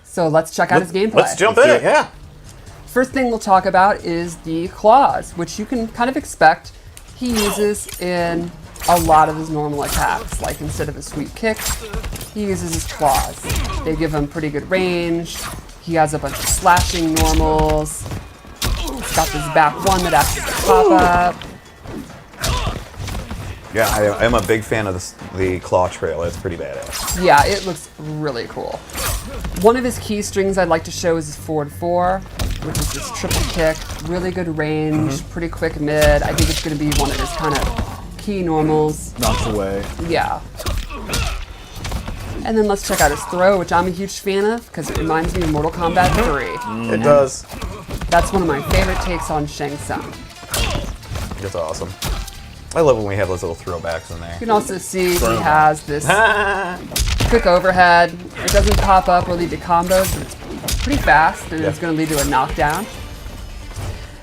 So let's check out his gameplay. Let's jump in it, yeah. First thing we'll talk about is the claws, which you can kind of expect he uses in a lot of his normal attacks. Like instead of a sweep kick, he uses his claws. They give him pretty good range. He has a bunch of slashing normals. He's got this back one that acts as a pop-up. Yeah, I'm a big fan of the claw trail. It's pretty badass. Yeah, it looks really cool. One of his key strings I'd like to show is his forward 4, which is this triple kick. Really good range, pretty quick mid. I think it's going to be one of his kind of key normals. Knocks away. Yeah. And then let's check out his throw, which I'm a huge fan of because it reminds me of Mortal Kombat 3. It does. That's one of my favorite takes on Shang Tsung. It's awesome. I love when we have those little throwbacks in there. You can also see he has this quick overhead. It doesn't pop up or lead to combos, but it's pretty fast and it's going to lead to a knockdown.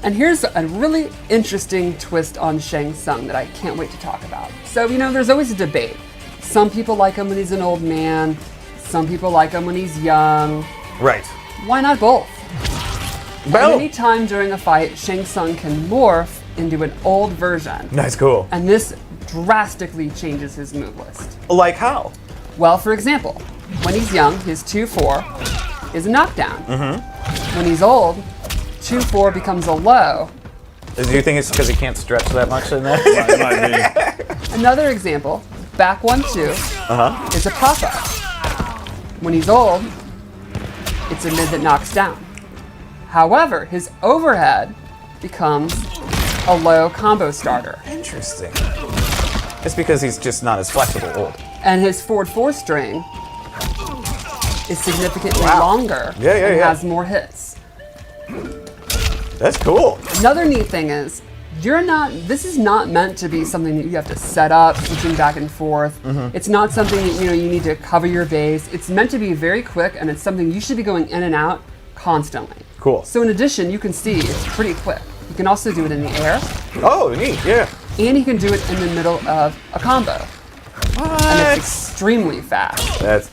And here's a really interesting twist on Shang Tsung that I can't wait to talk about. So, you know, there's always a debate. Some people like him when he's an old man. Some people like him when he's young. Right. Why not both? Well, At any time during a fight, Shang Tsung can morph into an old version. That's cool. And this drastically changes his move list. Like how? Well, for example, when he's young, his 2-4 is a knockdown. When he's old, 2-4 becomes a low. Do you think it's because he can't stretch that much in there? It might be. Another example, back 1-2 is a pop-up. When he's old, it's a mid that knocks down. However, his overhead becomes a low combo starter. Interesting. It's because he's just not as flexible old. And his forward 4 string is significantly longer and has more hits. That's cool. Another neat thing is, this is not meant to be something that you have to set up, switching back and forth. It's not something that you need to cover your base. It's meant to be very quick, and it's something you should be going in and out constantly. Cool. So in addition, you can see it's pretty quick. You can also do it in the air. Oh, neat, yeah. And you can do it in the middle of a combo. What? And it's extremely fast. That's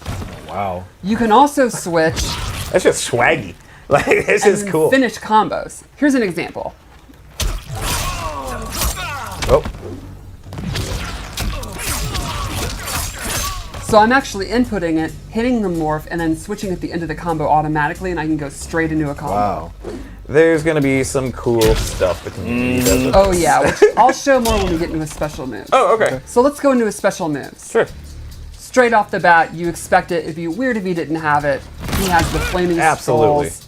Wow. You can also switch that's just swaggy. Like, this is and cool. finish combos. Here's an example. Oh. So I'm actually inputting it, hitting the morph, and then switching at the end of the combo automatically, and I can go straight into a combo. Wow. There's gonna be some cool stuff the community does with Oh this. yeah, which I'll show more when we get into his special moves. Oh, okay. So let's go into his special moves. Sure. Straight off the bat, you expect it. It'd be weird if he didn't have it. He has the flaming Absolutely. skulls.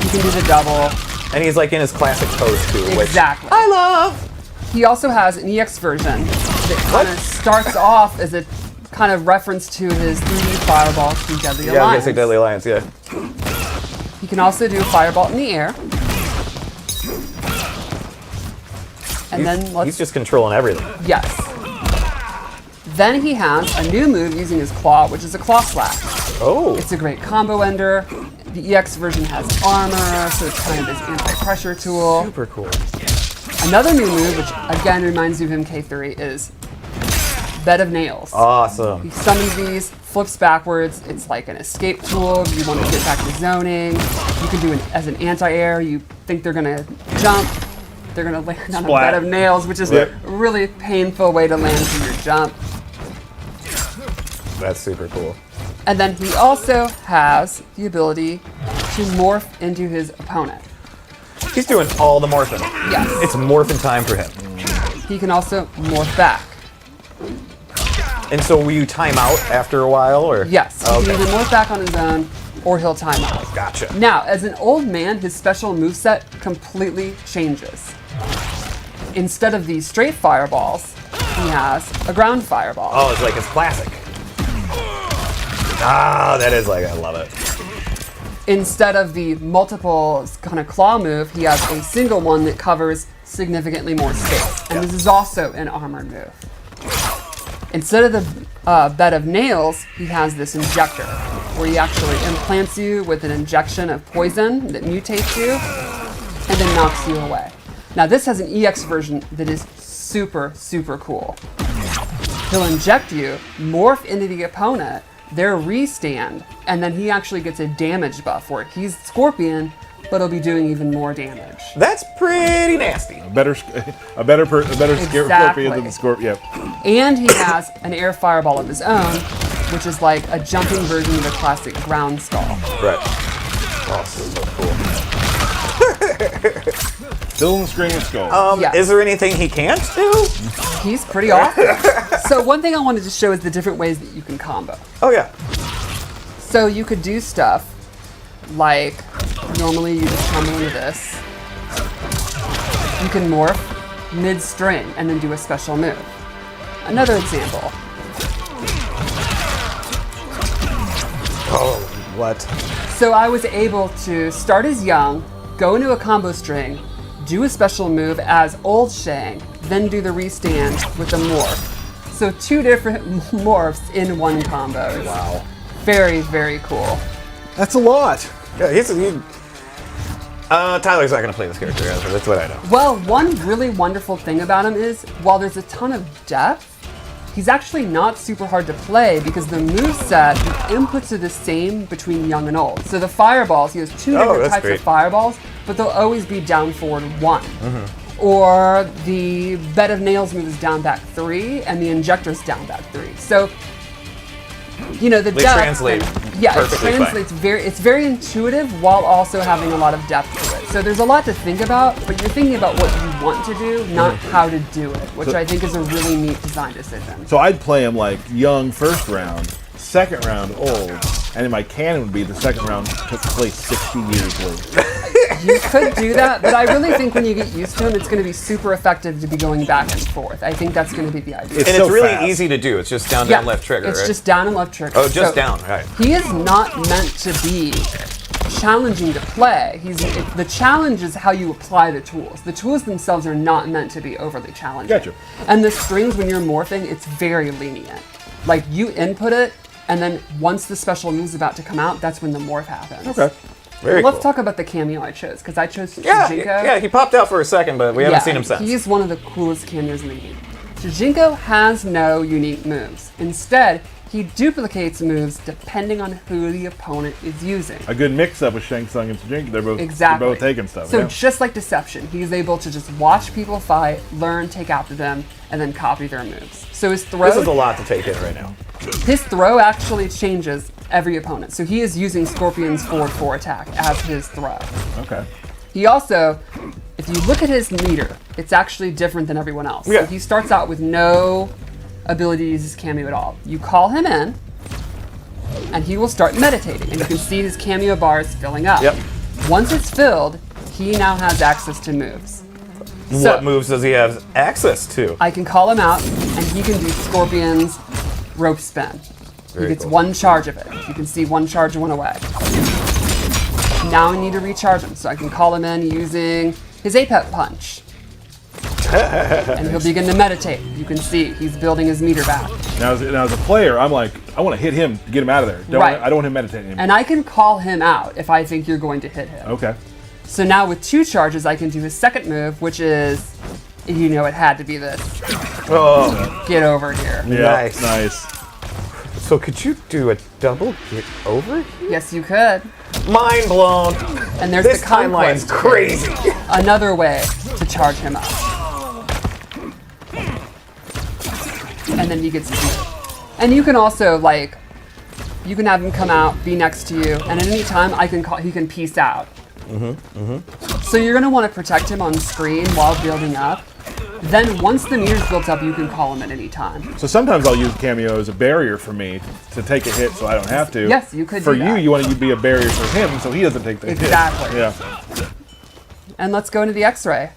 He can do the double. And he's like in his classic pose too, which Exactly. I love. He also has an EX version that kind of starts off as a kind of reference to his 3D Fireball from Deadly Yeah, I was Alliance. gonna say Deadly Alliance, yeah. He can also do Fireball in the air. And then let's... He's just controlling everything. Yes. Then he has a new move using his claw, which is a claw slash. Oh. It's a great combo ender. The EX version has armor, so it's kind of his anti-pressure tool. Super cool. Another new move, which again reminds you of MK3, is Bed of Nails. Awesome. He summons these, flips backwards. It's like an escape tool if you want to get back to zoning. You can do it as an anti-air. You think they're going to jump. They're going to land on a bed of nails, which is a really painful way to land from your jump. That's super cool. And then he also has the ability to morph into his opponent. He's doing all the morphing. Yes. It's morphing time for him. He can also morph back. And so will you time out after a while, or? Yes. He can either morph back on his own, or he'll time out. Gotcha. Now, as an old man, his special moveset completely changes. Instead of these straight fireballs, he has a ground fireball. Oh, it's like his classic. Ah, that is like, I love it. Instead of the multiple kind of claw move, he has a single one that covers significantly more space. And this is also an armored move. Instead of the bed of nails, he has this injector, where he actually implants you with an injection of poison that mutates you, and then knocks you away. Now this has an EX version that is super, super cool. He'll inject you, morph into the opponent, their restand, and then he actually gets a damage buff where he's Scorpion, but he'll be doing even more damage. That's pretty nasty. A better Scorpion than the Scorpion. Yep. And he has an air fireball of his own, which is like a jumping version of the classic ground skull. Right. Oh, so cool. Still in the screaming skull. Yes. Is there anything he can't do? He's pretty awesome. So one thing I wanted to show is the different ways that you can combo. Oh yeah. So you could do stuff like, normally you just combo into this. You can morph mid-string and then do a special move. Another example. Oh, what? So I was able to start as young, go into a combo string, do a special move as old Shang, then do the restand with a morph. So 2 different morphs in one combo. Wow. Very, very cool. That's a lot. Yeah, Tyler's not gonna play this character, that's what I know. Well, one really wonderful thing about him is, while there's a ton of depth, he's actually not super hard to play because the moveset, the inputs are the same between young and old. So the fireballs, he has 2 different that's types great. of fireballs, but they'll always be down forward 1. Or the bed of nails move is down back 3, and the injector's down back 3. So, you know, the They depth. translate Yeah, it perfectly fine. translates it's very intuitive while also having a lot of depth to it. So there's a lot to think about, but you're thinking about what you want to do, not how to do it, which I think is a really neat design decision. So I'd play him like young first round, second round old, and then my canon would be the second round took place 60 years later. You could do that, but I really think when you get used to him, it's going to be super effective to be going back and forth. I think that's going to be the idea. And so it's really fast. easy to do. It's just down, down, left trigger, It's right? just down and left trigger. Oh, just So down, right. He is not meant to be challenging to play. The challenge is how you apply the tools. The tools themselves are not meant to be overly challenging. Gotcha. And the strings, when you're morphing, it's very lenient. Like, you input it, and then once the special move's about to come out, that's when the morph happens. Okay. Very Let's cool. talk about the cameo I chose, because I chose Yeah, Shujinko. yeah, he popped out for a second, but we haven't seen him since. He's one of the coolest cameos in the game. Shujinko has no unique moves. Instead, he duplicates moves depending on who the opponent is using. A good mix-up with Shang Tsung and Tsung. They're both taking stuff. So yeah. just like Deception, he's able to just watch people fight, learn, take after them, and then copy their moves. So his throw, This is a lot to take in right now. his throw actually changes every opponent. So he is using Scorpion's forward 4 attack as his throw. Okay. He also, if you look at his meter, it's actually different than everyone else. Yeah. So he starts out with no ability to use his cameo at all. You call him in, and he will start meditating, and you can see his cameo bar is filling up. Yep. Once it's filled, he now has access to moves. So What moves does he have access to? I can call him out, and he can do Scorpion's rope spin. Very He gets cool. 1 charge of it. You can see 1 charge went away. Now I need to recharge him, so I can call him in using his Apep punch. And he'll begin to meditate. You can see he's building his meter back. Now as a player, I'm like, I want to hit him to get him out of there. Right. I don't want him meditating anymore. And I can call him out if I think you're going to hit him. Okay. So now with 2 charges, I can do his second move, which is, you know, it had to be this. Oh, Get over here. Yeah. Nice. Nice. so could you do a double get over? Yes, you could. Mind blown. And there's This the timeline's conquest. crazy. Another way to charge him up. And then he gets beat. And you can also, like, you can have him come out, be next to you, and at any time he can peace out. So you're gonna want to protect him on screen while building up. Then once the meter's built up, you can call him at any time. So sometimes I'll use cameo as a barrier for me to take a hit, so I don't have to. Yes, you could For do you, that. you want to be a barrier for him, so he doesn't take the Exactly. hit. Yeah. And let's go into the X-ray.